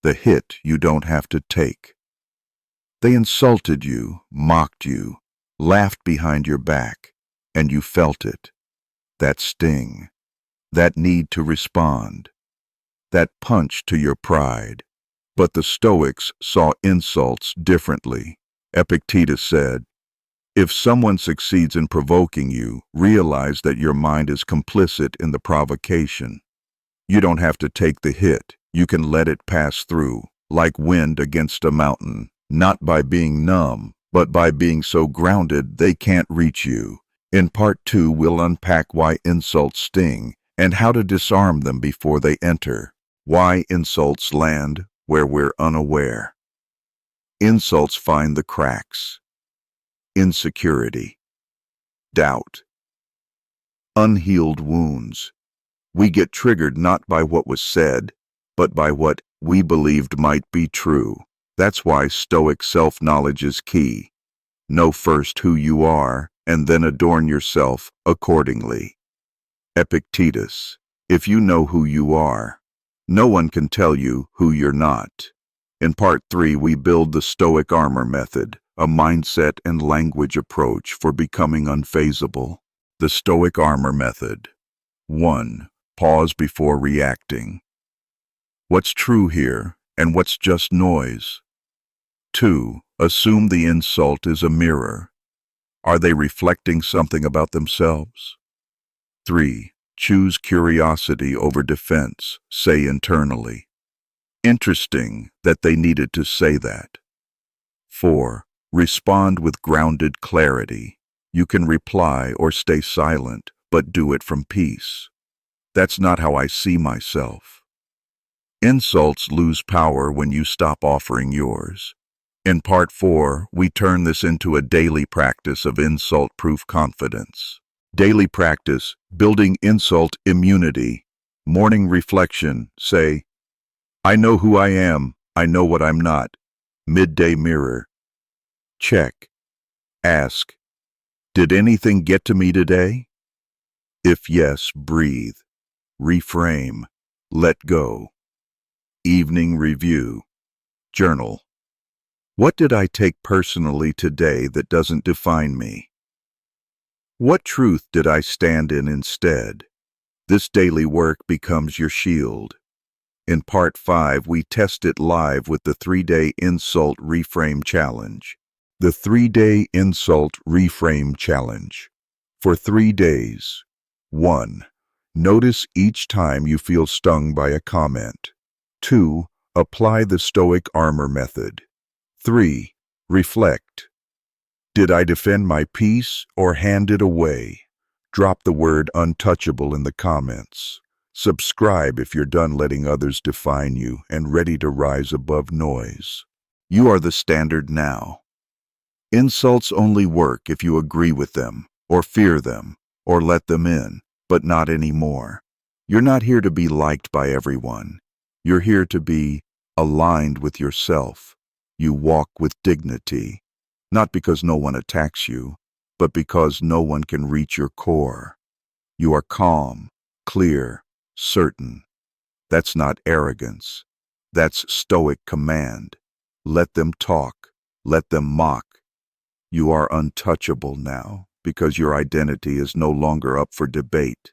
the hit you don't have to take. They insulted you, mocked you, laughed behind your back, and you felt it. That sting, that need to respond, that punch to your pride. But the Stoics saw insults differently. Epictetus said, "If someone succeeds in provoking you, realize that your mind is complicit in the provocation. You don't have to take the hit. You can let it pass through, like wind against a mountain, not by being numb, but by being so grounded they can't reach you." In part 2, we'll unpack why insults sting and how to disarm them before they enter. Why insults land where we're unaware. Insults find the cracks. Insecurity, doubt, unhealed wounds. We get triggered not by what was said, but by what we believed might be true. That's why Stoic self-knowledge is key. Know first who you are, and then adorn yourself accordingly. Epictetus, if you know who you are, no one can tell you who you're not. In part 3, we build the Stoic armor method, a mindset and language approach for becoming unfazable. The Stoic armor method. 1. Pause before reacting. What's true here, and what's just noise? 2. Assume the insult is a mirror. Are they reflecting something about themselves? 3. Choose curiosity over defense, say internally. Interesting that they needed to say that. 4. Respond with grounded clarity. You can reply or stay silent, but do it from peace. That's not how I see myself. Insults lose power when you stop offering yours. In part 4, we turn this into a daily practice of insult-proof confidence. Daily practice, building insult immunity. Morning reflection, say, I know who I am, I know what I'm not. Midday mirror. Check. Ask, did anything get to me today? If yes, breathe. Reframe. Let go. Evening review. Journal. What did I take personally today that doesn't define me? What truth did I stand in instead? This daily work becomes your shield. In part 5, we test it live with the 3-day insult reframe challenge. The 3-day insult reframe challenge. For 3 days. 1. Notice each time you feel stung by a comment. 2. Apply the Stoic armor method. 3. Reflect. Did I defend my peace or hand it away? Drop the word untouchable in the comments. Subscribe if you're done letting others define you and ready to rise above noise. You are the standard now. Insults only work if you agree with them, or fear them, or let them in, but not anymore. You're not here to be liked by everyone. You're here to be aligned with yourself. You walk with dignity, not because no one attacks you, but because no one can reach your core. You are calm, clear, certain. That's not arrogance. That's Stoic command. Let them talk. Let them mock. You are untouchable now because your identity is no longer up for debate.